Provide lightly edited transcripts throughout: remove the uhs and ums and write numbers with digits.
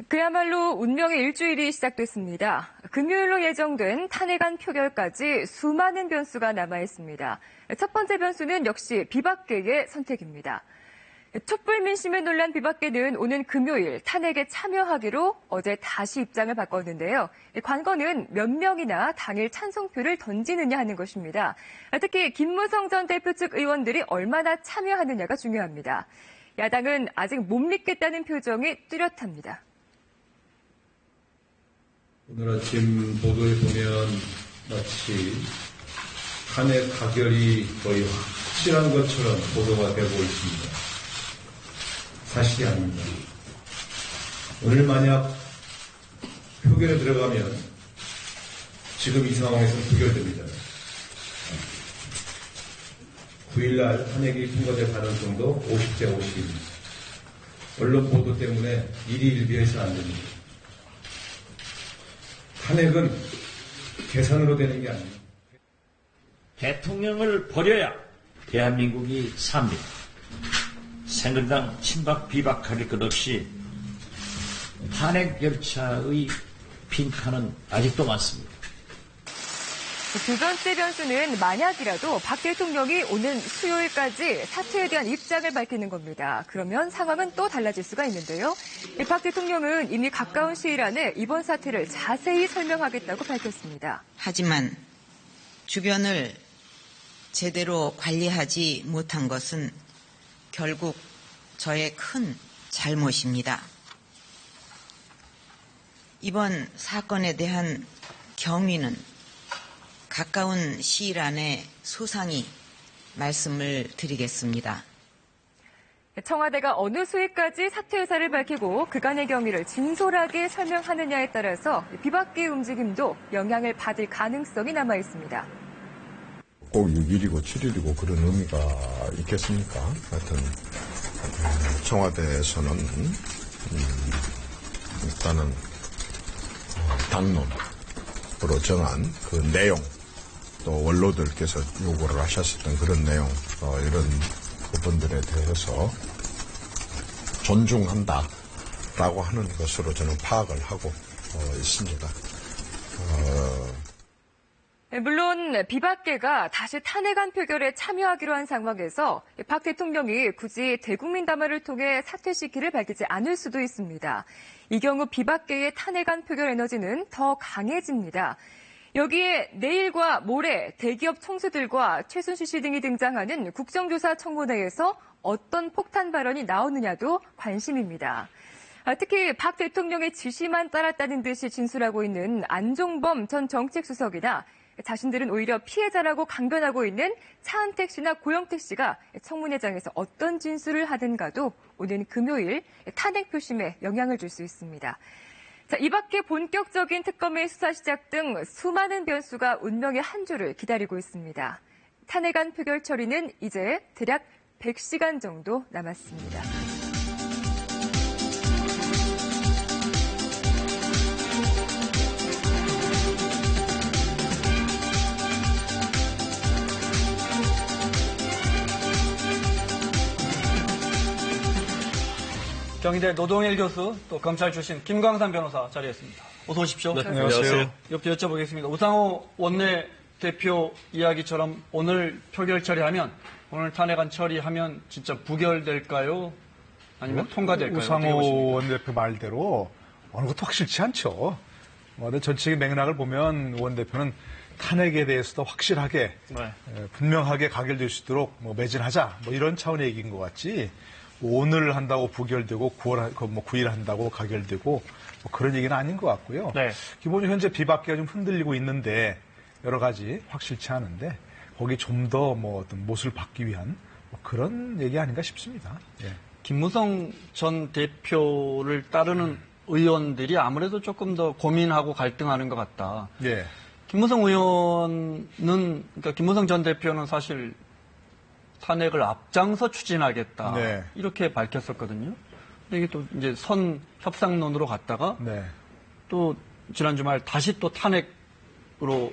그야말로 운명의 일주일이 시작됐습니다. 금요일로 예정된 탄핵안 표결까지 수많은 변수가 남아있습니다. 첫 번째 변수는 역시 비박계의 선택입니다. 촛불 민심을 논란 비박계는 오는 금요일 탄핵에 참여하기로 어제 다시 입장을 바꿨는데요. 관건은 몇 명이나 당일 찬성표를 던지느냐 하는 것입니다. 특히 김무성 전 대표 측 의원들이 얼마나 참여하느냐가 중요합니다. 야당은 아직 못 믿겠다는 표정이 뚜렷합니다. 오늘 아침 보도에 보면 마치 탄핵 가결이 거의 확실한 것처럼 보도가 되고 있습니다. 사실이 아닙니다. 오늘 만약 표결에 들어가면 지금 이 상황에서 표결됩니다. 9일날 탄핵이 통과될 가능성도 50대 50입니다. 언론 보도 때문에 일희일비해서는 안 됩니다. 탄핵은 계산으로 되는 게 아닙니다. 대통령을 버려야 대한민국이 삽니다. 새누리당 친박 비박할 것 없이 탄핵 절차의 빈칸은 아직도 많습니다. 두 번째 변수는 만약이라도 박 대통령이 오는 수요일까지 사퇴에 대한 입장을 밝히는 겁니다. 그러면 상황은 또 달라질 수가 있는데요. 박 대통령은 이미 가까운 시일 안에 이번 사태를 자세히 설명하겠다고 밝혔습니다. 하지만 주변을 제대로 관리하지 못한 것은 결국 저의 큰 잘못입니다. 이번 사건에 대한 경위는 가까운 시일 안에 소상히 말씀을 드리겠습니다. 청와대가 어느 수위까지 사퇴 의사를 밝히고 그간의 경위를 진솔하게 설명하느냐에 따라서 비박계의 움직임도 영향을 받을 가능성이 남아 있습니다. 꼭 6일이고 7일이고 그런 의미가 있겠습니까? 하여튼 청와대에서는 일단은 당론으로 정한 그 내용, 또 원로들께서 요구를 하셨었던 그런 내용, 이런 부분들에 대해서 존중한다라고 하는 것으로 저는 파악을 하고 있습니다. 물론 비박계가 다시 탄핵안 표결에 참여하기로 한 상황에서 박 대통령이 굳이 대국민 담화를 통해 사퇴시키를 밝히지 않을 수도 있습니다. 이 경우 비박계의 탄핵안 표결 에너지는 더 강해집니다. 여기에 내일과 모레 대기업 총수들과 최순실 씨 등이 등장하는 국정조사 청문회에서 어떤 폭탄 발언이 나오느냐도 관심입니다. 특히 박 대통령의 지시만 따랐다는 듯이 진술하고 있는 안종범 전 정책수석이나 자신들은 오히려 피해자라고 강변하고 있는 차은택 씨나 고영택 씨가 청문회장에서 어떤 진술을 하든가도 오는 금요일 탄핵 표심에 영향을 줄 수 있습니다. 자, 이 밖에 본격적인 특검의 수사 시작 등 수많은 변수가 운명의 한 주를 기다리고 있습니다. 탄핵안 표결 처리는 이제 대략 100시간 정도 남았습니다. 경희대 노동일 교수, 또 검찰 출신 김광삼 변호사 자리했습니다. 어서 오십시오. 네, 안녕하세요. 옆도 여쭤보겠습니다. 우상호 원내대표 이야기처럼 오늘 표결 처리하면, 오늘 탄핵안 처리하면 진짜 부결될까요? 아니면 통과될까요? 우상호 원내대표 말대로 어느 것도 확실치 않죠. 근데 전체적인 맥락을 보면 원내대표는 탄핵에 대해서도 확실하게, 분명하게 가결될 수 있도록 매진하자, 이런 차원의 얘기인 것 같지. 오늘 한다고 부결되고 9일 한다고 가결되고 그런 얘기는 아닌 것 같고요. 네. 기본적으로 현재 비박계가 좀 흔들리고 있는데 여러 가지 확실치 않은데 거기 좀 더 어떤 못을 받기 위한 그런 얘기 아닌가 싶습니다. 예. 김무성 전 대표를 따르는 의원들이 아무래도 조금 더 고민하고 갈등하는 것 같다. 예. 김무성 의원은, 그러니까 김무성 전 대표는 사실 탄핵을 앞장서 추진하겠다. 네. 이렇게 밝혔었거든요. 근데 이게 또 이제 선 협상론으로 갔다가 또 지난 주말 다시 또 탄핵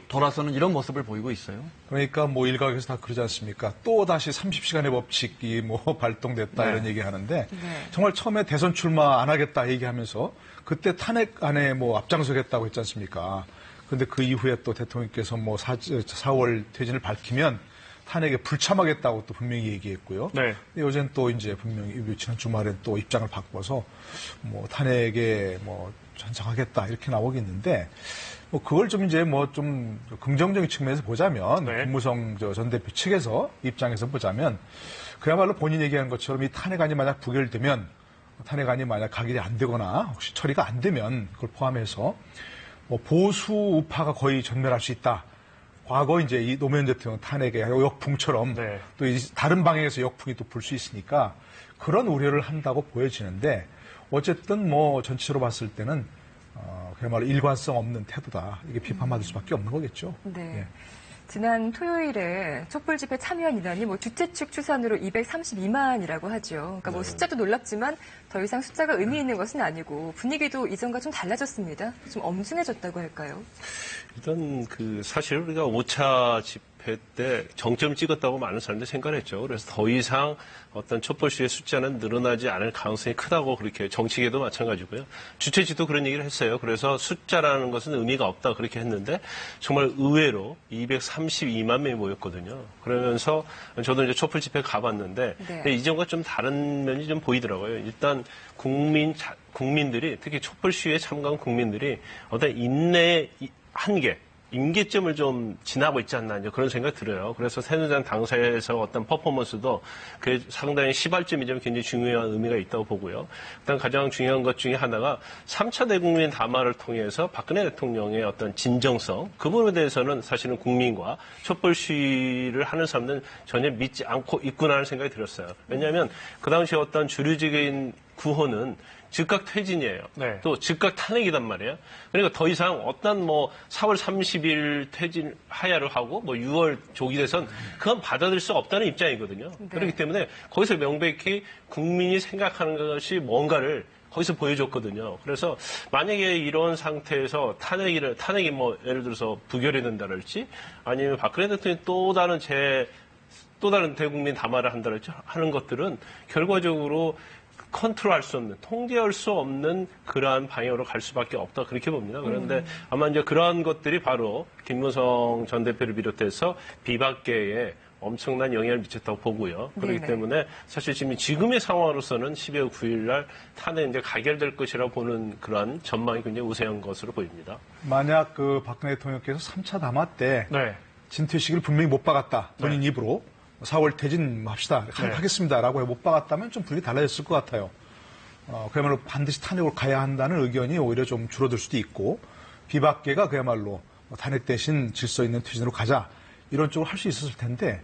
돌아서는 이런 모습을 보이고 있어요. 그러니까 뭐 일각에서 다 그러지 않습니까? 또 다시 30시간의 법칙이 뭐 발동됐다 이런 얘기하는데 정말 처음에 대선 출마 안 하겠다 얘기하면서 그때 탄핵안에 뭐 앞장서겠다고 했지 않습니까? 근데 그 이후에 또 대통령께서 뭐 4월 퇴진을 밝히면 탄핵에 불참하겠다고 또 분명히 얘기했고요. 근데 요새는 또 이제 분명히 지난 주말엔 또 입장을 바꿔서 뭐 탄핵에 뭐 찬성하겠다 이렇게 나오겠는데 뭐 그걸 좀 이제 뭐 좀 긍정적인 측면에서 보자면 김무성 전 대표 측에서 입장에서 보자면 그야말로 본인 얘기한 것처럼 이 탄핵안이 만약 부결되면 탄핵안이 만약 가결이 안 되거나 혹시 처리가 안 되면 그걸 포함해서 뭐 보수 우파가 거의 전멸할 수 있다. 과거 이제 이 노무현 대통령 탄핵의 역풍처럼 또 다른 방향에서 역풍이 또 불 수 있으니까 그런 우려를 한다고 보여지는데 어쨌든 뭐 전체적으로 봤을 때는 그야말로 일관성 없는 태도다. 이게 비판받을 수밖에 없는 거겠죠. 네. 예. 지난 토요일에 촛불 집회 참여한 인원이 뭐 주최 측 추산으로 232만이라고 하죠. 그러니까 뭐 숫자도 놀랍지만 더 이상 숫자가 의미 있는 것은 아니고 분위기도 이전과 좀 달라졌습니다. 좀 엄중해졌다고 할까요? 일단 사실 우리가 5차 집회 때 정점 찍었다고 많은 사람들이 생각을 했죠. 그래서 더 이상 어떤 촛불 시위의 숫자는 늘어나지 않을 가능성이 크다고 그렇게 정치계도 마찬가지고요. 주최지도 그런 얘기를 했어요. 그래서 숫자라는 것은 의미가 없다 그렇게 했는데 정말 의외로 232만 명이 모였거든요. 그러면서 저도 이제 촛불 집회 가봤는데 이전과 좀 다른 면이 좀 보이더라고요. 일단 국민들이 특히 촛불 시위에 참가한 국민들이 어떤 인내의 한계 임계점을 좀 지나고 있지 않나 이제 그런 생각이 들어요. 그래서 새누리당 당사에서 어떤 퍼포먼스도 그 상당히 시발점이 좀 굉장히 중요한 의미가 있다고 보고요. 일단 가장 중요한 것 중에 하나가 3차 대국민 담화를 통해서 박근혜 대통령의 어떤 진정성 그 부분에 대해서는 사실은 국민과 촛불 시위를 하는 사람들은 전혀 믿지 않고 있구나라는 생각이 들었어요. 왜냐하면 그 당시 어떤 주류적인 구호는 즉각 퇴진이에요. 또 즉각 탄핵이단 말이에요. 그러니까 더 이상 어떤 뭐 4월 30일 퇴진 하야를 하고 뭐 6월 조기대선 그건 받아들일 수 없다는 입장이거든요. 그렇기 때문에 거기서 명백히 국민이 생각하는 것이 뭔가를 거기서 보여줬거든요. 그래서 만약에 이런 상태에서 탄핵이 뭐 예를 들어서 부결이 된다랄지 아니면 박근혜 대통령이 또 다른 대국민 담화를 한다랄지 하는 것들은 결과적으로 컨트롤할 수 없는, 통제할 수 없는 그러한 방향으로 갈 수밖에 없다 그렇게 봅니다. 그런데 아마 이제 그러한 것들이 바로 김무성 전 대표를 비롯해서 비박계에 엄청난 영향을 미쳤다고 보고요. 그렇기 때문에 사실 지금의 상황으로서는 12월 9일 날 탄핵 이제 가결될 것이라고 보는 그러한 전망이 굉장히 우세한 것으로 보입니다. 만약 박근혜 대통령께서 3차 담화 때 진퇴식을 분명히 못 박았다. 본인 입으로 4월 퇴진합시다. 하겠습니다라고 못 박았다면 좀 분위기 달라졌을 것 같아요. 그야말로 반드시 탄핵으로 가야 한다는 의견이 오히려 좀 줄어들 수도 있고 비박계가 그야말로 탄핵 대신 질서 있는 퇴진으로 가자 이런 쪽으로 할 수 있었을 텐데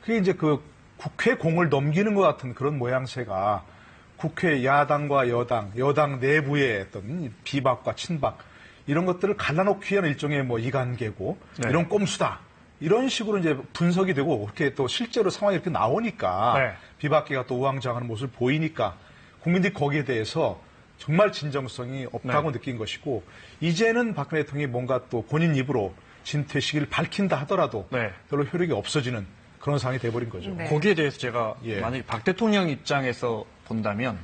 그게 이제 국회 공을 넘기는 것 같은 그런 모양새가 국회 야당과 여당 내부의 어떤 비박과 친박 이런 것들을 갈라놓기 위한 일종의 뭐 이관계고 이런 꼼수다. 이런 식으로 이제 분석이 되고 그렇게 또 실제로 상황이 이렇게 나오니까 비박계가 또 우왕좌왕하는 모습을 보이니까 국민들이 거기에 대해서 정말 진정성이 없다고 느낀 것이고 이제는 박근혜 대통령이 뭔가 또 본인 입으로 진퇴 시기를 밝힌다 하더라도 별로 효력이 없어지는 그런 상황이 돼버린 거죠. 거기에 대해서 제가 만약에 박 대통령 입장에서 본다면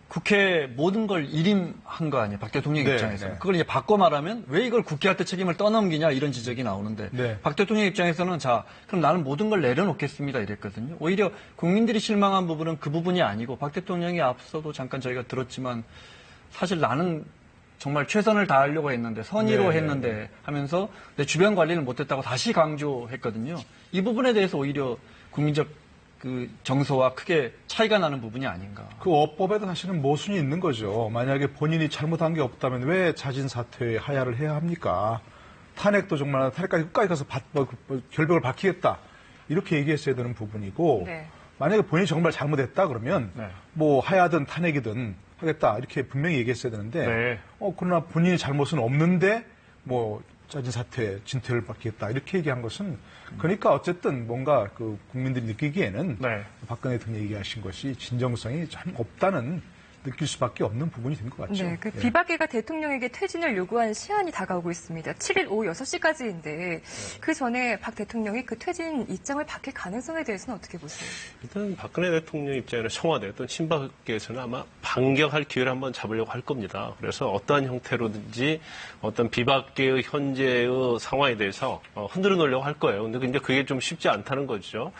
국회 모든 걸 일임한 거 아니에요. 박 대통령 입장에서. 그걸 이제 바꿔 말하면 왜 이걸 국회한테 책임을 떠넘기냐 이런 지적이 나오는데 박 대통령 입장에서는 자 그럼 나는 모든 걸 내려놓겠습니다 이랬거든요. 오히려 국민들이 실망한 부분은 그 부분이 아니고 박 대통령이 앞서도 잠깐 저희가 들었지만 사실 나는 정말 최선을 다하려고 했는데 선의로 했는데 하면서 내 주변 관리를 못했다고 다시 강조했거든요. 이 부분에 대해서 오히려 국민적 정서와 크게 차이가 나는 부분이 아닌가. 그 어법에도 사실은 모순이 있는 거죠. 만약에 본인이 잘못한 게 없다면 왜 자진 사퇴 하야를 해야 합니까? 탄핵도 정말 탄핵까지 끝까지 가서 결벽을 밝히겠다. 이렇게 얘기했어야 되는 부분이고 만약에 본인이 정말 잘못했다 그러면 뭐 하야든 탄핵이든 하겠다. 이렇게 분명히 얘기했어야 되는데 그러나 본인이 잘못은 없는데 뭐 자진 사퇴, 진퇴를 받겠다 이렇게 얘기한 것은 그러니까 어쨌든 뭔가 국민들이 느끼기에는 박근혜 대통령이 얘기하신 것이 진정성이 참 없다는 느낄 수밖에 없는 부분이 된 것 같죠. 네, 그 예. 비박계가 대통령에게 퇴진을 요구한 시한이 다가오고 있습니다. 7일 오후 6시까지인데 그 전에 박 대통령이 그 퇴진 입장을 밝힐 가능성에 대해서는 어떻게 보세요? 일단 박근혜 대통령 입장에는 청와대 어떤 친박계에서는 아마 반격할 기회를 한번 잡으려고 할 겁니다. 그래서 어떠한 형태로든지 어떤 비박계의 현재의 상황에 대해서 흔들어 놓으려고 할 거예요. 근데 이제 그게 좀 쉽지 않다는 거죠.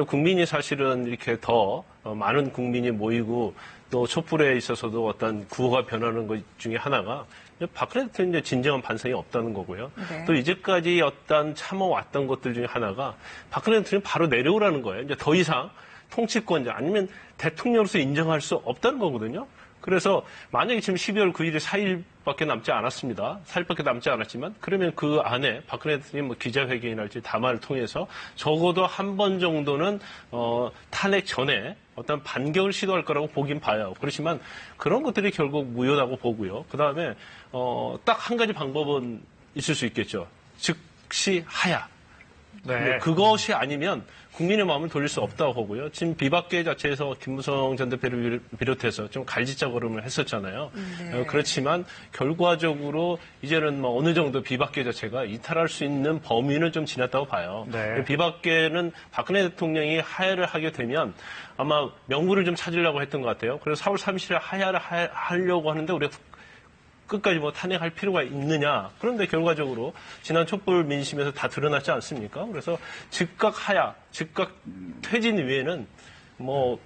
국민이 사실은 이렇게 더 많은 국민이 모이고 또 촛불에 있어서도 어떤 구호가 변하는 것 중에 하나가 박근혜 대통령의 진정한 반성이 없다는 거고요. 네. 또 이제까지 어떤 참아왔던 것들 중에 하나가 박근혜 대통령이 바로 내려오라는 거예요. 이제 더 이상 통치권자 아니면 대통령으로서 인정할 수 없다는 거거든요. 그래서 만약에 지금 12월 9일에 4일밖에 남지 않았습니다. 4일밖에 남지 않았지만 그러면 그 안에 박근혜 대통령이 뭐 기자회견이랄지 담화를 통해서 적어도 한 번 정도는 탄핵 전에 어떤 반격을 시도할 거라고 보긴 봐요. 그렇지만 그런 것들이 결국 무효라고 보고요. 그다음에 딱 한 가지 방법은 있을 수 있겠죠. 즉시 하야. 네. 그것이 아니면 국민의 마음을 돌릴 수 없다고 보고요. 지금 비박계 자체에서 김무성 전 대표를 비롯해서 좀 갈짓자걸음을 했었잖아요. 네. 그렇지만 결과적으로 이제는 뭐 어느 정도 비박계 자체가 이탈할 수 있는 범위는 좀 지났다고 봐요. 네. 비박계는 박근혜 대통령이 하야를 하게 되면 아마 명분을 좀 찾으려고 했던 것 같아요. 그래서 4월 30일에 하야를 하려고 하는데 우리가 끝까지 뭐 탄핵할 필요가 있느냐. 그런데 결과적으로 지난 촛불 민심에서 다 드러났지 않습니까? 그래서 즉각 하야, 즉각 퇴진 외에는 뭐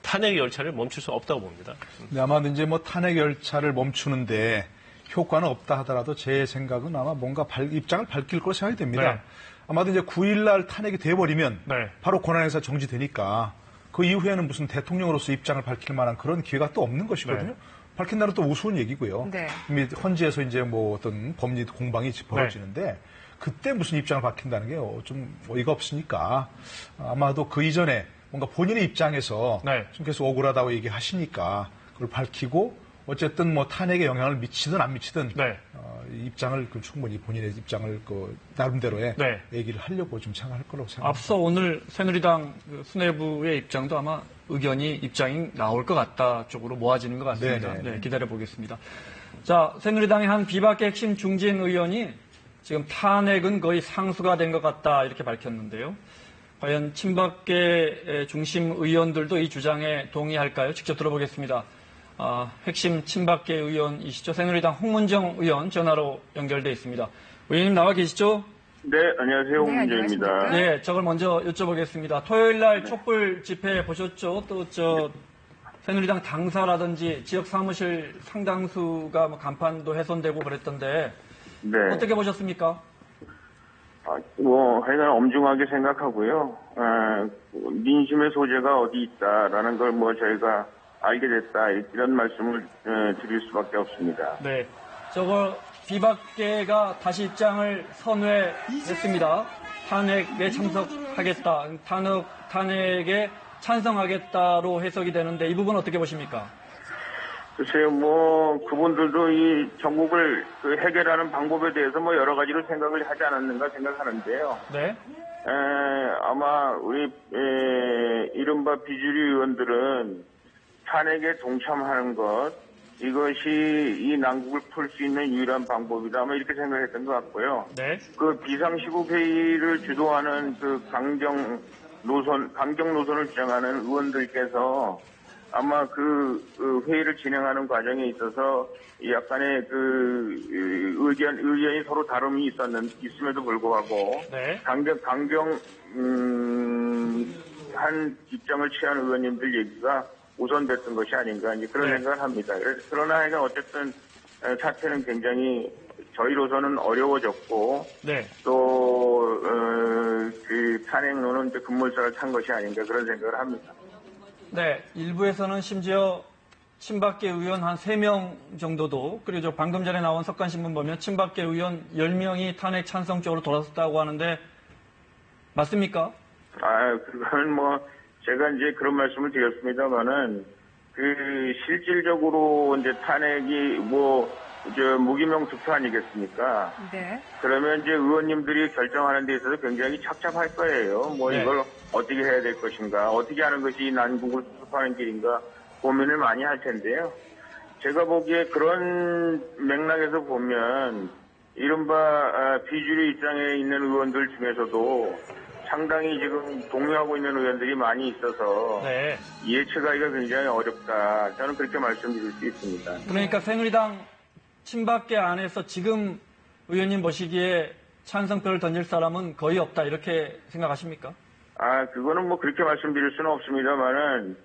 탄핵 열차를 멈출 수 없다고 봅니다. 근데 아마 이제 뭐 탄핵 열차를 멈추는데 효과는 없다 하더라도 제 생각은 아마 뭔가 입장을 밝힐 거로 생각이 됩니다. 네. 아마도 이제 9일날 탄핵이 돼버리면 네. 바로 권한행사 정지되니까 그 이후에는 무슨 대통령으로서 입장을 밝힐 만한 그런 기회가 또 없는 것이거든요. 네. 밝힌다는 또 우스운 얘기고요. 네. 이미 헌지에서 이제 뭐 어떤 법리 공방이 벌어지는데 그때 무슨 입장을 밝힌다는 게 좀 어이가 없으니까 아마도 그 이전에 뭔가 본인의 입장에서 네. 좀 계속 억울하다고 얘기하시니까 그걸 밝히고 어쨌든 뭐 탄핵에 영향을 미치든 안 미치든 네. 입장을 충분히 본인의 입장을 나름대로의 네. 얘기를 하려고 좀 생각할 거라고 생각합니다. 앞서 오늘 새누리당 수뇌부의 입장도 아마 입장이 나올 것 같다 쪽으로 모아지는 것 같습니다. 네네. 네, 기다려보겠습니다. 자, 새누리당의 한 비박계 핵심 중진 의원이 지금 탄핵은 거의 상수가 된 것 같다 이렇게 밝혔는데요. 과연 친박계 중심 의원들도 이 주장에 동의할까요? 직접 들어보겠습니다. 핵심 친박계 의원이시죠. 새누리당 홍문정 의원 전화로 연결돼 있습니다. 의원님 나와 계시죠? 네, 안녕하세요. 홍문정입니다. 안녕하십니까? 네, 저걸 먼저 여쭤보겠습니다. 토요일 날 촛불 집회 보셨죠? 또 새누리당 당사라든지 지역 사무실 상당수가 뭐 간판도 훼손되고 그랬던데 네. 어떻게 보셨습니까? 하여간 엄중하게 생각하고요. 민심의 소재가 어디 있다라는 걸 저희가 알게 됐다 이런 말씀을 드릴 수밖에 없습니다. 네, 저걸 비박계가 다시 입장을 선회했습니다. 탄핵에 참석하겠다, 탄핵에 찬성하겠다로 해석이 되는데 이 부분 어떻게 보십니까? 글쎄요, 그분들도 이 전국을 해결하는 방법에 대해서 여러 가지로 생각을 하지 않았는가 생각하는데요. 네. 아마 우리 이른바 비주류 의원들은 탄핵에 동참하는 것, 이것이 이 난국을 풀 수 있는 유일한 방법이다. 아마 이렇게 생각했던 것 같고요. 네. 그 비상시국 회의를 주도하는 그 강경 노선을 주장하는 의원들께서 아마 그 회의를 진행하는 과정에 있어서 약간의 의견이 서로 다름이 있음에도 불구하고 네. 한 입장을 취한 의원님들 얘기가 우선됐던 것이 아닌가 이제 그런 네. 생각을 합니다. 그러나 어쨌든 사태는 굉장히 저희로서는 어려워졌고 네. 또 그 탄핵론은 이제 급물살을 탄 것이 아닌가 그런 생각을 합니다. 네, 일부에서는 심지어 친박계 의원 한 3명 정도도 그리고 방금 전에 나온 석간신문 보면 친박계 의원 10명이 탄핵 찬성 쪽으로 돌아섰다고 하는데 맞습니까? 그건 제가 이제 그런 말씀을 드렸습니다만은 실질적으로 이제 탄핵이 무기명 투표 아니겠습니까? 네. 그러면 이제 의원님들이 결정하는 데 있어서 굉장히 착잡할 거예요. 네. 이걸 어떻게 해야 될 것인가, 어떻게 하는 것이 난국을 수습하는 길인가, 고민을 많이 할 텐데요. 제가 보기에 그런 맥락에서 보면 이른바 비주류 입장에 있는 의원들 중에서도 상당히 지금 동요하고 있는 의원들이 많이 있어서 네. 예측하기가 굉장히 어렵다. 저는 그렇게 말씀드릴 수 있습니다. 그러니까 새누리당 친박계 안에서 지금 의원님 보시기에 찬성표를 던질 사람은 거의 없다 이렇게 생각하십니까? 그거는 뭐 그렇게 말씀드릴 수는 없습니다만은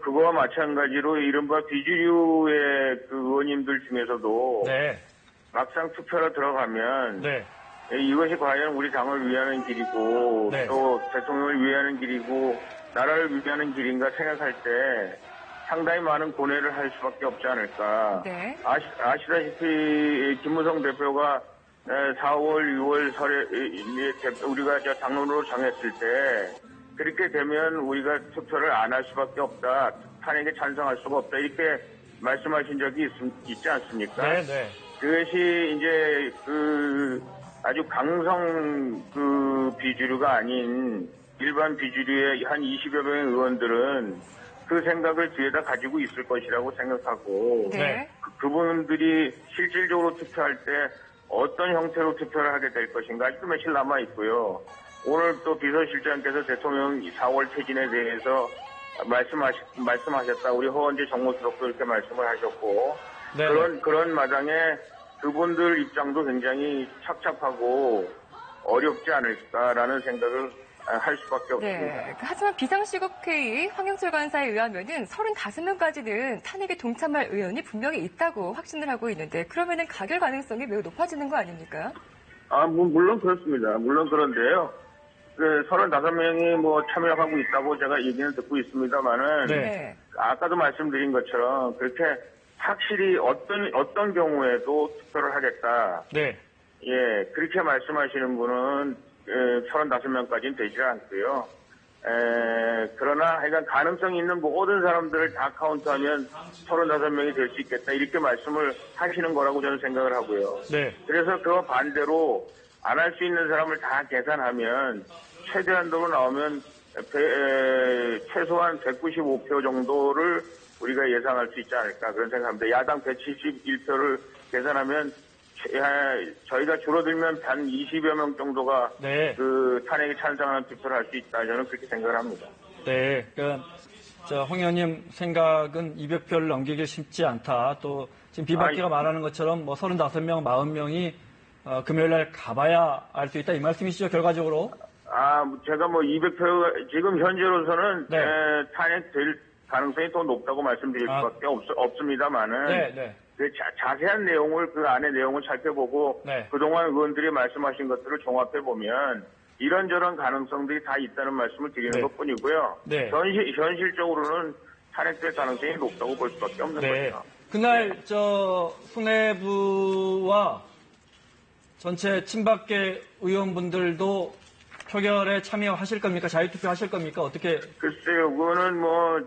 그거와 마찬가지로 이른바 비주류의 그 의원님들 중에서도 네. 막상 투표로 들어가면 네. 이것이 과연 우리 당을 위하는 길이고 네. 또 대통령을 위하는 길이고 나라를 위하는 길인가 생각할 때 상당히 많은 고뇌를 할 수밖에 없지 않을까. 네. 아시다시피 김무성 대표가 4월, 6월 설에 우리가 당론으로 정했을 때 그렇게 되면 우리가 투표를 안 할 수밖에 없다. 탄핵에 찬성할 수가 없다. 이렇게 말씀하신 적이 있지 않습니까? 네, 네. 그것이 이제 아주 강성 비주류가 아닌 일반 비주류의 한 20여 명의 의원들은 그 생각을 뒤에다 가지고 있을 것이라고 생각하고 네. 그분들이 실질적으로 투표할 때 어떤 형태로 투표를 하게 될 것인가 아직도 며칠 남아 있고요. 오늘 또 비서실장께서 대통령 4월 퇴진에 대해서 말씀하셨다. 우리 허원재 정무수석도 이렇게 말씀을 하셨고 네. 그런 마당에 그분들 입장도 굉장히 착잡하고 어렵지 않을까라는 생각을 할 수밖에 없습니다. 네. 하지만 비상시국회의 황영철 관사에 의하면은 35명까지는 탄핵에 동참할 의원이 분명히 있다고 확신을 하고 있는데 그러면은 가결 가능성이 매우 높아지는 거 아닙니까? 물론 그렇습니다. 물론 그런데요. 35명이 참여하고 있다고 제가 얘기는 듣고 있습니다만은 네. 아까도 말씀드린 것처럼 그렇게 확실히 어떤 경우에도 투표를 하겠다. 네. 예, 그렇게 말씀하시는 분은 35명까지는 되지 않고요. 그러나 하여간 가능성이 있는 모든 사람들을 다 카운트하면 35명이 될 수 있겠다. 이렇게 말씀을 하시는 거라고 저는 생각을 하고요. 네. 그래서 그 반대로 안 할 수 있는 사람을 다 계산하면 최대한도로 나오면 최소한 195표 정도를 우리가 예상할 수 있지 않을까 그런 생각합니다. 야당 171표를 계산하면 저희가 줄어들면 단 20여 명 정도가 네. 그 탄핵에 찬성하는 투표를 할 수 있다. 저는 그렇게 생각을 합니다. 네. 황 의원님 생각은 200표를 넘기기 쉽지 않다. 또 지금 비박계가 말하는 것처럼 35명, 40명이 금요일 날 가봐야 알 수 있다. 이 말씀이시죠, 결과적으로? 제가 200표, 지금 현재로서는 네. 탄핵될 가능성이 더 높다고 말씀드릴 수밖에 없습니다만은. 네, 네. 그 자세한 내용을, 그 안의 내용을 살펴보고. 네. 그동안 의원들이 말씀하신 것들을 종합해보면 이런저런 가능성들이 다 있다는 말씀을 드리는 네. 것 뿐이고요. 네. 현실적으로는 탄핵될 가능성이 높다고 볼 수밖에 없는 네. 거죠. 그날, 수뇌부와 전체 친박계 의원분들도 표결에 참여하실 겁니까? 자유투표 하실 겁니까? 어떻게? 글쎄요, 그거는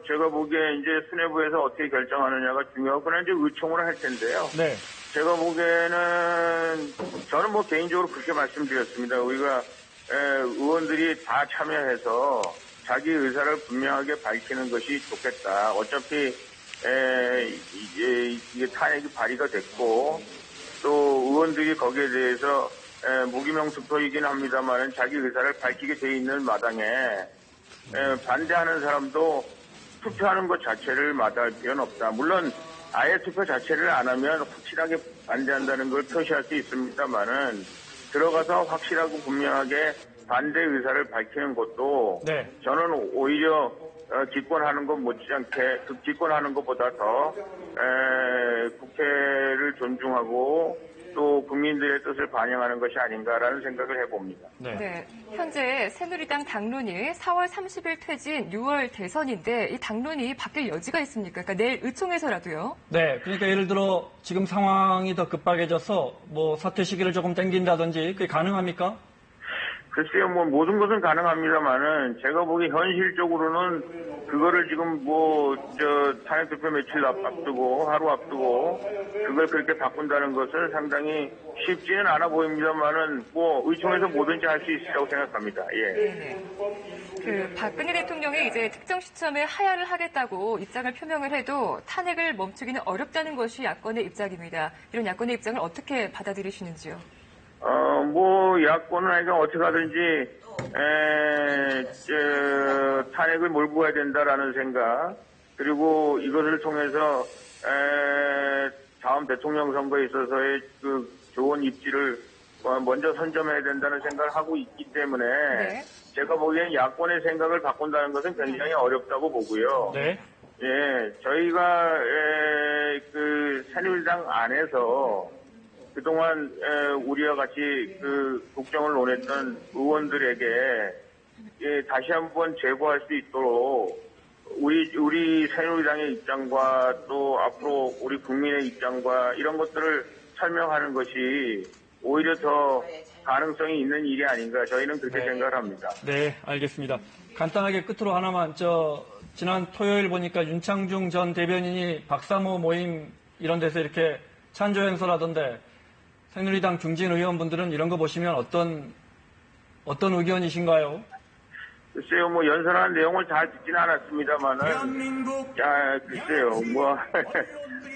제가 보기에 이제 수뇌부에서 어떻게 결정하느냐가 중요하고, 그러나 이제 의총을 할 텐데요. 네. 제가 보기에는, 저는 개인적으로 그렇게 말씀드렸습니다. 우리가, 의원들이 다 참여해서 자기 의사를 분명하게 밝히는 것이 좋겠다. 어차피, 이게 탄핵이 발의가 됐고, 또 의원들이 거기에 대해서 무기명 투표이긴 합니다만 자기 의사를 밝히게 돼 있는 마당에 반대하는 사람도 투표하는 것 자체를 마다할 필요는 없다. 물론 아예 투표 자체를 안 하면 확실하게 반대한다는 걸 표시할 수 있습니다만은 들어가서 확실하고 분명하게 반대 의사를 밝히는 것도 네. 저는 오히려 기권하는 것 못지않게 기권하는 것보다 더 국회를 존중하고 또 국민들의 뜻을 반영하는 것이 아닌가라는 생각을 해봅니다. 네. 네. 현재 새누리당 당론이 4월 30일 퇴진, 6월 대선인데 이 당론이 바뀔 여지가 있습니까? 그러니까 내일 의총에서라도요. 네. 그러니까 예를 들어 지금 상황이 더 급박해져서 사퇴 시기를 조금 당긴다든지 그게 가능합니까? 글쎄요, 뭐 모든 것은 가능합니다만은 제가 보기 현실적으로는 그거를 지금 탄핵 투표 며칠 앞두고 하루 앞두고 그걸 그렇게 바꾼다는 것은 상당히 쉽지는 않아 보입니다만은 뭐 의총에서 뭐든지 할 수 있으라고 생각합니다. 예. 네네. 박근혜 대통령이 이제 특정 시점에 하야를 하겠다고 입장을 표명을 해도 탄핵을 멈추기는 어렵다는 것이 야권의 입장입니다. 이런 야권의 입장을 어떻게 받아들이시는지요? 야권은 하여간 어떻게 하든지, 탄핵을 몰고 가야 된다라는 생각, 그리고 이것을 통해서, 다음 대통령 선거에 있어서의 그 좋은 입지를 먼저 선점해야 된다는 생각을 하고 있기 때문에, 네. 제가 보기엔 야권의 생각을 바꾼다는 것은 굉장히 어렵다고 보고요. 네. 예, 저희가, 새누리당 안에서, 그동안 우리와 같이 국정을 논했던 의원들에게 다시 한번 제고할 수 있도록 우리 새누리당의 입장과 또 앞으로 우리 국민의 입장과 이런 것들을 설명하는 것이 오히려 더 가능성이 있는 일이 아닌가 저희는 그렇게 생각을 합니다. 네, 알겠습니다. 간단하게 끝으로 하나만 지난 토요일 보니까 윤창중 전 대변인이 박사모 모임 이런 데서 이렇게 찬조 행사라던데 새누리당 중진 의원분들은 이런 거 보시면 어떤 의견이신가요? 글쎄요, 연설하는 내용을 잘 듣지는 않았습니다만은, 글쎄요,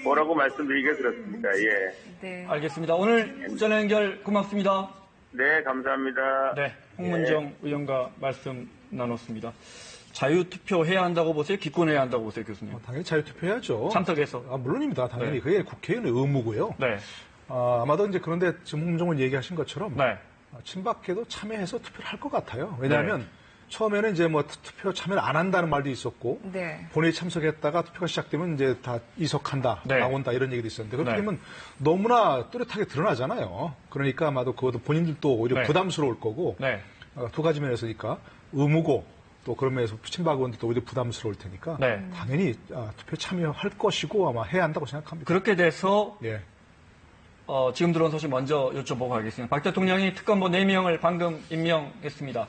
뭐라고 말씀드리기가 그렇습니다, 예. 네. 알겠습니다. 오늘 전화 연결 고맙습니다. 네, 감사합니다. 네, 홍문정 의원과 말씀 나눴습니다. 자유투표 해야 한다고 보세요? 기권해야 한다고 보세요, 교수님? 당연히 자유투표 해야죠. 참석해서. 물론입니다. 당연히. 네. 그게 국회의원의 의무고요. 네. 아마도 이제 그런데 지금 홍문정 의원 얘기하신 것처럼 네. 친박계도 참여해서 투표를 할 것 같아요. 왜냐하면 처음에는 이제 투표 참여를 안 한다는 말도 있었고 네. 본회의 참석했다가 투표가 시작되면 이제 다 이석한다, 네. 나온다 이런 얘기도 있었는데 그렇게 네. 되면 너무나 뚜렷하게 드러나잖아요. 그러니까 아마도 그것도 본인들도 오히려 네. 부담스러울 거고 네. 두 가지 면에서니까 의무고 또 그런 면에서 친박 의원들도 오히려 부담스러울 테니까 네. 당연히 투표 참여할 것이고 아마 해야 한다고 생각합니다. 그렇게 돼서 예. 지금 들어온 소식 먼저 여쭤보고 가겠습니다. 박 대통령이 특검보 4명을 방금 임명했습니다.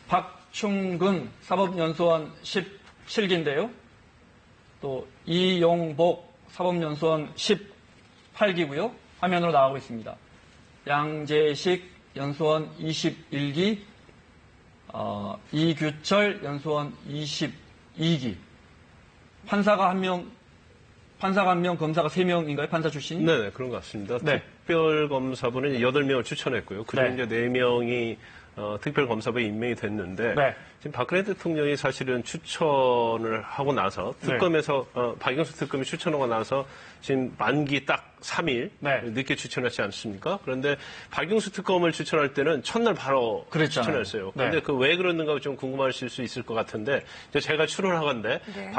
박충근 사법연수원 17기인데요. 또 이용복 사법연수원 18기고요. 화면으로 나오고 있습니다. 양재식 연수원 21기, 이규철 연수원 22기. 판사가 한 명, 검사가 3명인가요? 판사 출신? 네, 그런 것 같습니다. 네. 특별검사부는 8명을 추천했고요. 그중에 네. 이제 4명이 특별검사부에 임명이 됐는데 네. 지금 박근혜 대통령이 사실은 추천을 하고 나서 특검에서 박영수 특검이 추천하고 나서 지금 만기 딱 3일 네. 늦게 추천했지 않습니까? 그런데 박영수 특검을 추천할 때는 첫날 바로 그랬잖아요. 추천했어요. 네. 그런데 그 왜 그러는가 좀 궁금하실 수 있을 것 같은데 이제 제가 추론하건데 네.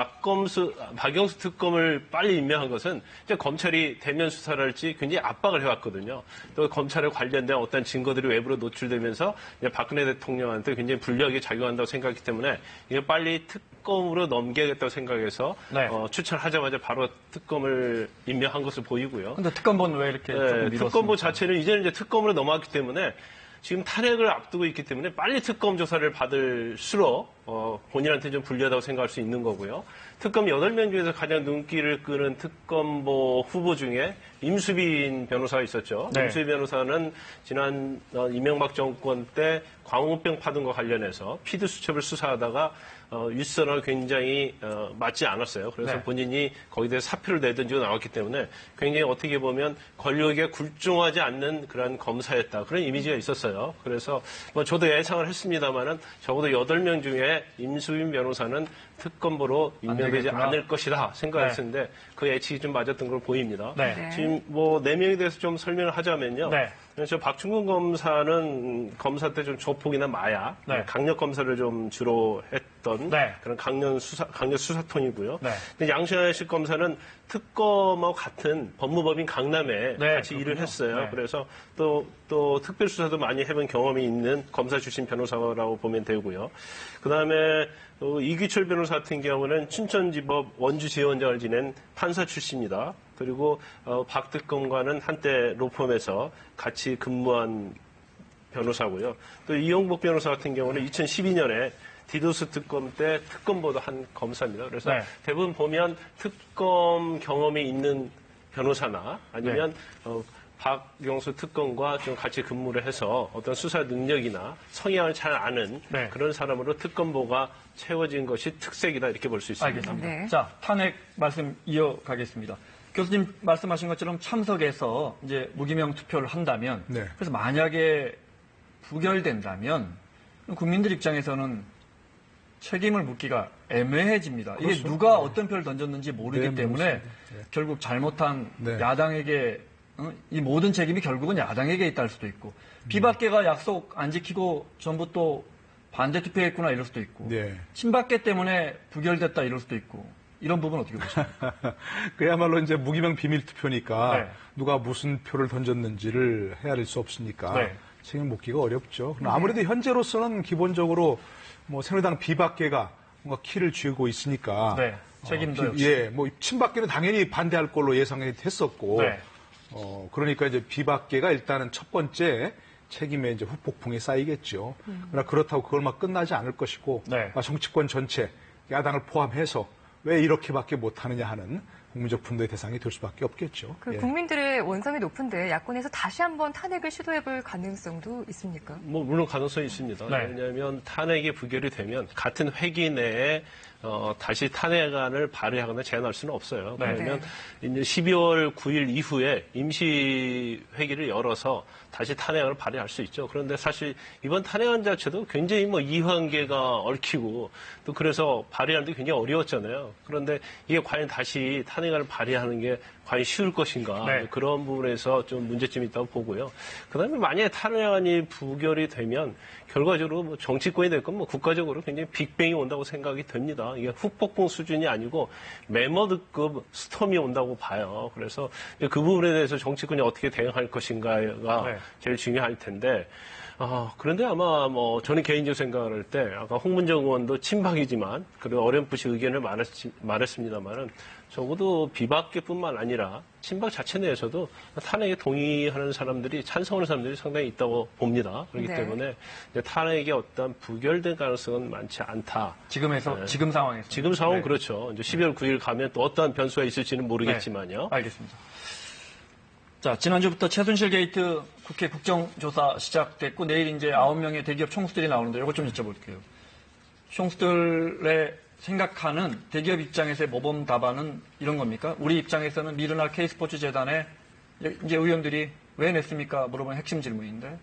박영수 특검을 빨리 임명한 것은 이제 검찰이 대면 수사를 할지 굉장히 압박을 해왔거든요. 또 검찰에 관련된 어떤 증거들이 외부로 노출되면서 이제 박근혜 대통령한테 굉장히 불리하게 작용한다고 생각했기 때문에 이게 빨리 특검으로 넘겨야겠다고 생각해서 네. 추천하자마자 바로 특검을 임명한 것을 보이고요. 근데 특검보는 왜 이렇게 조금 미뤘습니까? 특검보 자체는 이제는 이제 특검으로 넘어갔기 때문에 지금 탄핵을 앞두고 있기 때문에 빨리 특검 조사를 받을수록 본인한테 좀 불리하다고 생각할 수 있는 거고요. 특검 8명 중에서 가장 눈길을 끄는 특검보 후보 중에 임수빈 변호사가 있었죠. 네. 임수빈 변호사는 지난 이명박 정권 때 광우병 파동과 관련해서 피드 수첩을 수사하다가 윗선을 굉장히 맞지 않았어요. 그래서 네. 본인이 거기에 대해서 사표를 내던지고 나왔기 때문에 굉장히 어떻게 보면 권력에 굴종하지 않는 그런 검사였다. 그런 이미지가 있었어요. 그래서 저도 예상을 했습니다만은 적어도 8명 중에 임수빈 변호사는 특검보로 임명되지 않을 것이다 생각했었는데 네. 그 예측이 좀 맞았던 걸 보입니다. 네. 지금 4명에 대해서 좀 설명을 하자면요. 네. 저 박충근 검사는 검사 때 좀 조폭이나 마약, 네. 강력 검사를 좀 주로 했던 네. 그런 강력 수사통이고요. 네. 근데 양신하식 검사는 특검하고 같은 법무법인 강남에 네, 같이 일을 그렇군요. 했어요. 네. 그래서 또 특별수사도 많이 해본 경험이 있는 검사 출신 변호사라고 보면 되고요. 그다음에 이규철 변호사 같은 경우는 춘천지법 원주지원장을 지낸 판사 출신입니다. 그리고 박 특검과는 한때 로펌에서 같이 근무한 변호사고요. 또 이용복 변호사 같은 경우는 2012년에 디도스 특검 때 특검보도 한 검사입니다. 그래서 네. 대부분 보면 특검 경험이 있는 변호사나 아니면 박영수 특검과 좀 같이 근무를 해서 어떤 수사 능력이나 성향을 잘 아는 네. 그런 사람으로 특검보가 채워진 것이 특색이다 이렇게 볼 수 있습니다. 알겠습니다. 네. 자, 탄핵 말씀 이어가겠습니다. 교수님 말씀하신 것처럼 참석해서 이제 무기명 투표를 한다면, 네. 그래서 만약에 부결된다면 국민들 입장에서는 책임을 묻기가 애매해집니다. 이게 그렇죠. 누가 어떤 표를 던졌는지 모르기 네, 때문에 모르겠습니다. 결국 잘못한 네. 야당에게 이 모든 책임이 결국은 야당에게 있다 할 수도 있고 비박계가 약속 안 지키고 전부 또 반대 투표했구나 이럴 수도 있고 네. 친박계 때문에 부결됐다 이럴 수도 있고 이런 부분 어떻게 보십니까? 그야말로 이제 무기명 비밀 투표니까 네. 누가 무슨 표를 던졌는지를 헤아릴 수 없으니까 네. 책임 묻기가 어렵죠. 그럼 아무래도 현재로서는 기본적으로 뭐 새누리당 비박계가 뭔가 키를 쥐고 있으니까 네. 책임도 역시. 예, 뭐 친박계는 당연히 반대할 걸로 예상했었고 네. 그러니까 이제 비박계가 일단은 첫 번째 책임에 이제 후폭풍이 쌓이겠죠. 그러나 그렇다고 그걸 막 끝나지 않을 것이고 네. 정치권 전체 야당을 포함해서 왜 이렇게밖에 못하느냐 하는 국민적 분노의 대상이 될 수밖에 없겠죠. 그 예. 국민들의 원성이 높은데 야권에서 다시 한번 탄핵을 시도해볼 가능성도 있습니까? 뭐 물론 가능성이 있습니다. 네. 왜냐하면 탄핵이 부결이 되면 같은 회기 내에 다시 탄핵안을 발의하거나 제안할 수는 없어요. 네. 그러면 이제 12월 9일 이후에 임시 회기를 열어서 다시 탄핵안을 발의할 수 있죠. 그런데 사실 이번 탄핵안 자체도 굉장히 뭐 이관계가 얽히고 또 그래서 발의하는데 굉장히 어려웠잖아요. 그런데 이게 과연 다시 탄핵안을 발의하는 게 과연 쉬울 것인가 네. 그런 부분에서 좀 문제점이 있다고 보고요. 그다음에 만약에 탄핵안이 부결이 되면 결과적으로 뭐 정치권이 됐건 뭐 국가적으로 굉장히 빅뱅이 온다고 생각이 됩니다. 이게 후폭풍 수준이 아니고 매머드급 스톰이 온다고 봐요. 그래서 그 부분에 대해서 정치권이 어떻게 대응할 것인가가 네. 제일 중요할 텐데. 그런데 아마 뭐 저는 개인적으로 생각을 할 때 아까 홍문정 의원도 친박이지만 그런 어렴풋이 의견을 말했습니다만은 적어도 비박계뿐만 아니라 친박 자체 내에서도 탄핵에 동의하는 사람들이 찬성하는 사람들이 상당히 있다고 봅니다. 그렇기 네. 때문에 이제 탄핵의 어떤 부결된 가능성은 많지 않다. 지금 상황에서 지금 상황은 네. 그렇죠. 이제 12월 9일 가면 또 어떠한 변수가 있을지는 모르겠지만요. 네. 알겠습니다. 자, 지난주부터 최순실 게이트 국회 국정조사 시작됐고 내일 이제 9명의 대기업 총수들이 나오는데 이것 좀 여쭤볼게요. 총수들의 생각하는 대기업 입장에서의 모범 답안은 이런 겁니까? 우리 입장에서는 미르나 K스포츠 재단에 이제 의원들이 왜 냈습니까? 물어보는 핵심 질문인데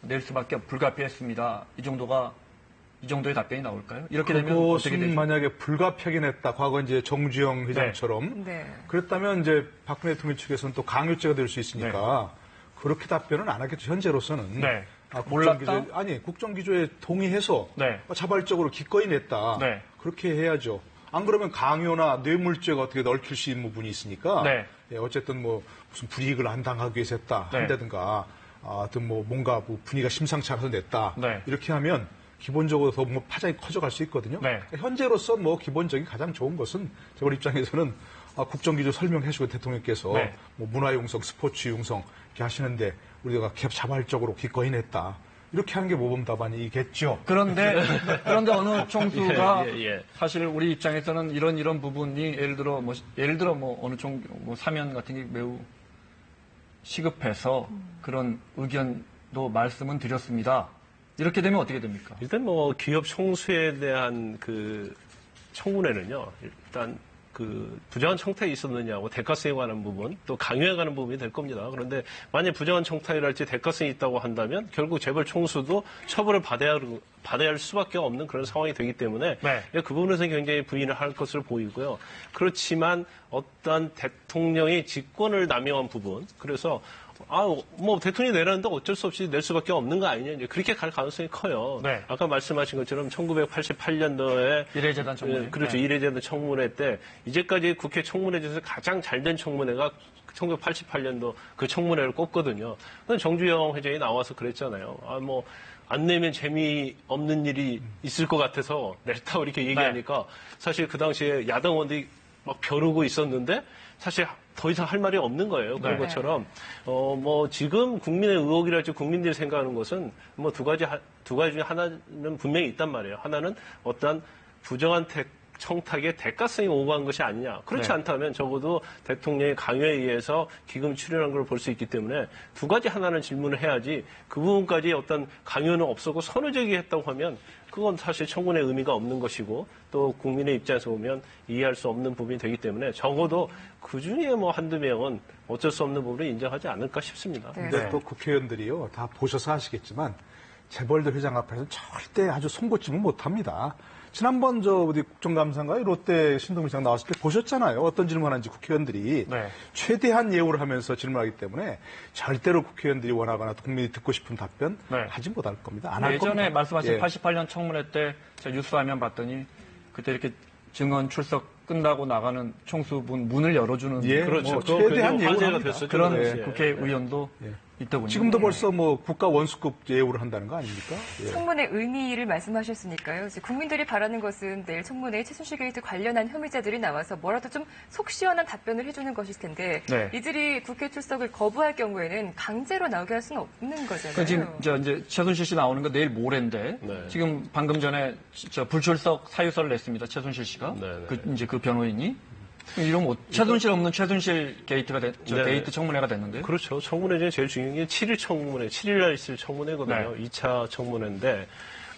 낼 수밖에 불가피했습니다. 이 정도의 답변이 나올까요? 이렇게 되면 어떻게 그것은 되죠? 만약에 불가피하게 과거 이제 정주영 회장처럼 네. 그랬다면 이제 박근혜 대통령 측에서는 또 강요죄가 될 수 있으니까 그렇게 답변은 안 하겠죠. 현재로서는. 네. 국정기조, 국정기조에 동의해서 네. 자발적으로 기꺼이 냈다. 네. 그렇게 해야죠. 안 그러면 강요나 뇌물죄가 어떻게 얽힐 수 있는 부분이 있으니까 네. 예, 어쨌든 뭐 무슨 불이익을 안 당하기 위해서 했다 네. 한다든가 하여튼 뭐 뭔가 뭐 분위기가 심상치 않아서 냈다. 네. 이렇게 하면 기본적으로 더 뭐 파장이 커져갈 수 있거든요. 네. 현재로서 뭐 기본적인 가장 좋은 것은 저희 입장에서는 국정기조 설명해주고 대통령께서 네. 뭐 문화융성, 스포츠 융성 이렇게 하시는데 우리가 자발적으로 기꺼이 냈다. 이렇게 하는 게 모범 답안이겠죠. 그런데 어느 총수가 예. 사실 우리 입장에서는 이런 부분이 예를 들어 뭐 어느 뭐 사면 같은 게 매우 시급해서 그런 의견도 말씀은 드렸습니다. 이렇게 되면 어떻게 됩니까? 일단 뭐 기업 총수에 대한 그 청문회는요. 일단 그 부정한 청탁이 있었느냐고 대가성에 관한 부분 또 강요에 관한 부분이 될 겁니다. 그런데 만약 부정한 청탁이랄지 대가성이 있다고 한다면 결국 재벌 총수도 처벌을 받아야 할 수밖에 없는 그런 상황이 되기 때문에 네. 그 부분에서 굉장히 부인을 할 것으로 보이고요. 그렇지만 어떤 대통령이 직권을 남용한 부분 그래서 뭐 대통령이 내렸는데 어쩔 수 없이 낼 수밖에 없는 거 아니냐 이제 그렇게 갈 가능성이 커요. 네. 아까 말씀하신 것처럼 1988년도에 이례재단 청문회. 그렇죠. 네. 이례재단 청문회 때 이제까지 국회 청문회 중에서 가장 잘된 청문회가 1988년도 그 청문회를 꼽거든요. 정주영 회장이 나와서 그랬잖아요. 뭐 안 내면 재미없는 일이 있을 것 같아서 냈다고 이렇게 얘기하니까 사실 그 당시에 야당 의원들이 막 벼르고 있었는데 사실 더 이상 할 말이 없는 거예요. 그런 네. 것처럼 뭐 지금 국민의 의혹이랄지 국민들이 생각하는 것은 뭐 두 가지 중에 하나는 분명히 있단 말이에요. 하나는 어떠한 부정한 청탁의 대가성이 오가는 것이 아니냐. 그렇지 네. 않다면 적어도 대통령의 강요에 의해서 기금 출연한 걸 볼 수 있기 때문에 두 가지 하나는 질문을 해야지 그 부분까지 어떤 강요는 없었고 선의적이 했다고 하면 그건 사실 청문회 의미가 없는 것이고 또 국민의 입장에서 보면 이해할 수 없는 부분이 되기 때문에 적어도 그중에 뭐 한두 명은 어쩔 수 없는 부분을 인정하지 않을까 싶습니다. 네. 근데 또 국회의원들이요, 다 보셔서 아시겠지만 재벌들 회장 앞에서는 절대 아주 송곳집은 못합니다. 지난번 어디 국정감사인가요? 롯데 신동민 시장 나왔을 때 보셨잖아요. 어떤 질문하는지 국회의원들이 네. 최대한 예우를 하면서 질문하기 때문에 절대로 국회의원들이 원하거나 국민이 듣고 싶은 답변 네. 하지 못할 겁니다. 안 할 겁니다. 예전에 말씀하신 예. 88년 청문회 때 제가 뉴스 화면 봤더니 그때 이렇게 증언 출석 끝나고 나가는 총수분 문을 열어주는 예, 그렇죠. 뭐 그거 최대한 굉장히 화제가 예우를 됐었죠. 그런 당시에. 국회의원도 있더군요. 지금도 벌써 뭐 국가 원수급 예우를 한다는 거 아닙니까? 예. 청문회 의미를 말씀하셨으니까요. 이제 국민들이 바라는 것은 내일 청문회에 최순실 게이트 관련한 혐의자들이 나와서 뭐라도 좀 속 시원한 답변을 해주는 것일 텐데 네. 이들이 국회 출석을 거부할 경우에는 강제로 나오게 할 수는 없는 거잖아요. 그 지금 이제 최순실 씨 나오는 거 내일 모레인데 네. 지금 방금 전에 불출석 사유서를 냈습니다. 최순실 씨가 네, 그 이제 그 변호인이 이러면 최순실 없는 최순실 게이트가 네. 게이트 청문회가 됐는데요. 그렇죠. 청문회 중에 제일 중요한 게 7일 청문회, 7일 날 있을 청문회거든요. 2차 청문회인데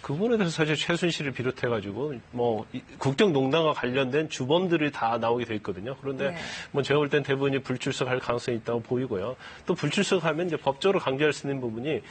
그 부분에 대해서 사실 최순실을 비롯해가지고 뭐 국정농단과 관련된 주범들이 다 나오게 돼 있거든요. 그런데 네. 뭐 제가 볼 땐 대부분이 불출석할 가능성이 있다고 보이고요. 또 불출석하면 이제 법적으로 강제할 수 있는 부분이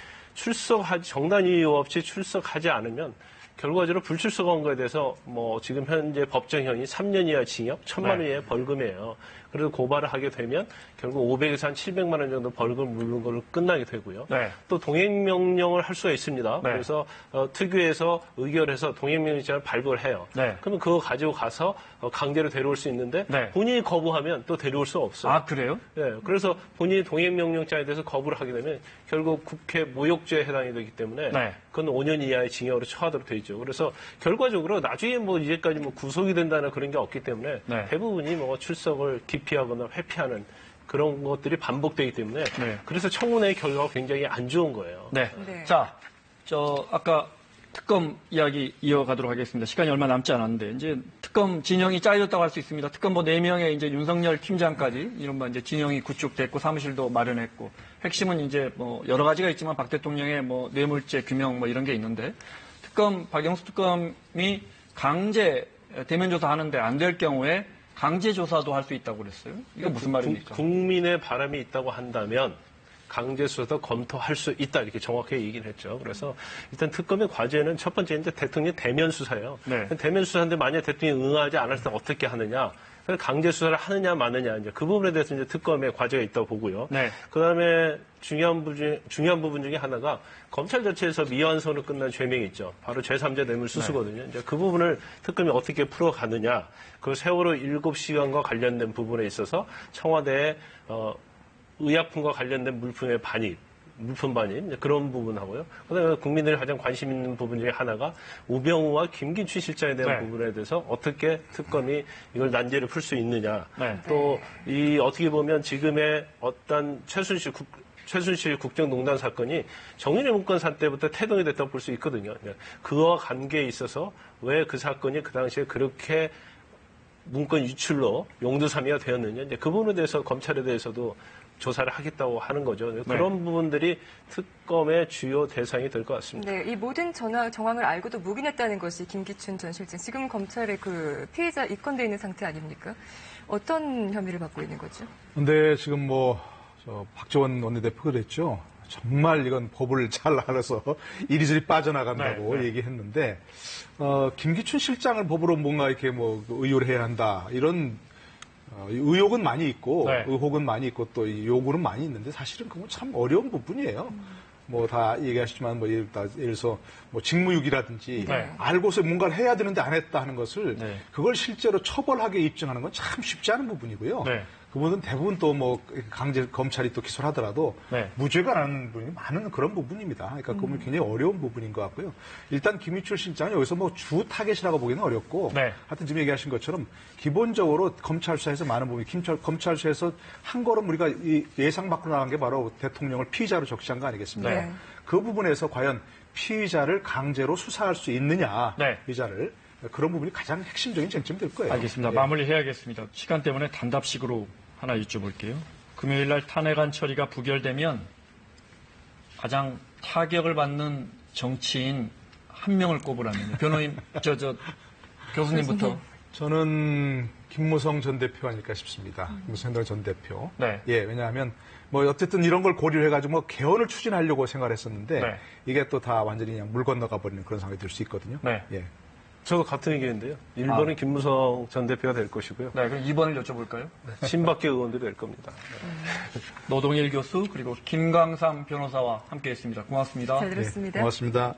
정당 이유 없이 출석하지 않으면 결과적으로 불출석한 거에 대해서 뭐 지금 현재 법정형이 3년 이하 징역, 1,000만 원 이하의 벌금이에요. 그래서 고발을 하게 되면 결국 500에서 한 700만 원 정도 벌금을 물는 걸로 끝나게 되고요. 네. 또 동행명령을 할 수가 있습니다. 네. 그래서 특유에서 의결해서 동행명령장을 발부를 해요. 네. 그러면 그거 가지고 가서 강제로 데려올 수 있는데 네. 본인이 거부하면 또 데려올 수가 없어요. 아 그래요? 예, 그래서 본인이 동행명령장에 대해서 거부를 하게 되면 결국 국회 모욕죄에 해당이 되기 때문에 네. 그건 5년 이하의 징역으로 처하도록 돼 있죠. 그래서 결과적으로 나중에 뭐 이제까지 뭐 구속이 된다는 그런 게 없기 때문에 네. 대부분이 뭐 출석을 기피하거나 회피하는 그런 것들이 반복되기 때문에 네. 그래서 청문회의 결과가 굉장히 안 좋은 거예요. 네. 네. 자, 아까 특검 이야기 이어가도록 하겠습니다. 시간이 얼마 남지 않았는데, 이제 특검 진영이 짜여졌다고 할 수 있습니다. 특검 뭐 4명의 이제 윤석열 팀장까지, 이른바 이제 진영이 구축됐고, 사무실도 마련했고, 핵심은 이제 뭐 여러 가지가 있지만 박 대통령의 뭐 뇌물죄 규명 뭐 이런 게 있는데, 박영수 특검이 강제 대면 조사하는데 안 될 경우에 강제 조사도 할 수 있다고 그랬어요. 이거 무슨 말입니까? 국민의 바람이 있다고 한다면 강제 수사도 검토할 수 있다 이렇게 정확하게 얘기를 했죠. 그래서 일단 특검의 과제는 첫 번째 이제 대통령 대면 수사예요. 네. 대면 수사인데 만약 대통령이 응하지 않을 때 어떻게 하느냐? 그래서 강제 수사를 하느냐 마느냐 이제 그 부분에 대해서 이제 특검의 과제가 있다고 보고요. 네. 그다음에 중요한 부분 중에 하나가 검찰 자체에서 미완성으로 끝난 죄명이 있죠. 바로 제3자 뇌물수수거든요. 이제 그 부분을 특검이 어떻게 풀어가느냐. 그 세월호 7시간과 관련된 부분에 있어서 청와대의 의약품과 관련된 물품의 물품 반입 그런 부분하고요. 그다음에 국민들이 가장 관심 있는 부분 중에 하나가 우병우와 김기춘 실장에 대한 네. 부분에 대해서 어떻게 특검이 이걸 난제를 풀 수 있느냐. 네. 또 이 어떻게 보면 지금의 어떤 최순실 국정농단 사건이 정윤회 문건사 때부터 태동이 됐다고 볼 수 있거든요. 그와 관계에 있어서 왜 그 사건이 그 당시에 그렇게 문건 유출로 용두사미가 되었느냐. 이제 그 부분에 대해서 검찰에 대해서도 조사를 하겠다고 하는 거죠. 그런 부분들이 특검의 주요 대상이 될 것 같습니다. 네, 이 모든 정황을 알고도 묵인했다는 것이 김기춘 전 실장. 지금 검찰의 그 피해자 입건돼 있는 상태 아닙니까? 어떤 혐의를 받고 있는 거죠? 근데 지금 박지원 원내대표가 그랬죠. 정말 이건 법을 잘 알아서 이리저리 빠져나간다고 네. 얘기했는데, 김기춘 실장을 법으로 뭔가 이렇게 의율 해야 한다. 이런 의혹은 많이 있고, 네. 의혹은 많이 있고, 또 요구는 많이 있는데, 사실은 그건 참 어려운 부분이에요. 다 얘기하시지만, 예를 들어서, 직무유기라든지, 네. 알고서 뭔가를 해야 되는데 안 했다 하는 것을, 네. 그걸 실제로 처벌하게 입증하는 건 참 쉽지 않은 부분이고요. 네. 그분은 대부분 또 뭐 강제 검찰이 또 기소를 하더라도 네. 무죄가 나는 분이 많은 그런 부분입니다. 그러니까 그건 굉장히 어려운 부분인 것 같고요. 일단 김유출 실장은 여기서 뭐 주 타겟이라고 보기는 어렵고 네. 하여튼 지금 얘기하신 것처럼 기본적으로 검찰 수사에서 많은 부분이 검찰 수사에서 한 걸음 우리가 이 예상 밖으로 나간 게 바로 대통령을 피의자로 적시한 거 아니겠습니까? 네. 그 부분에서 과연 피의자를 강제로 수사할 수 있느냐, 네. 피의자를 그런 부분이 가장 핵심적인 쟁점이 될 거예요. 알겠습니다. 예. 마무리해야겠습니다. 시간 때문에 단답식으로 하나 여쭤볼게요. 금요일 날 탄핵안 처리가 부결되면 가장 타격을 받는 정치인 한 명을 꼽으라면요. 변호인, 교수님부터. 저는 김무성 전 대표 아닐까 싶습니다. 김무성 전 대표. 네. 예, 왜냐하면 뭐 어쨌든 이런 걸 고려해가지고 뭐 개헌을 추진하려고 생각을 했었는데 네. 이게 또 다 완전히 그냥 물 건너가 버리는 그런 상황이 될 수 있거든요. 네. 예. 저도 같은 의견인데요. 1번은 김무성 전 대표가 될 것이고요. 네, 그럼 2번을 여쭤볼까요? 친박계 의원들이 될 겁니다. 노동일 교수 그리고 김광삼 변호사와 함께했습니다. 고맙습니다. 잘 들었습니다. 예, 고맙습니다.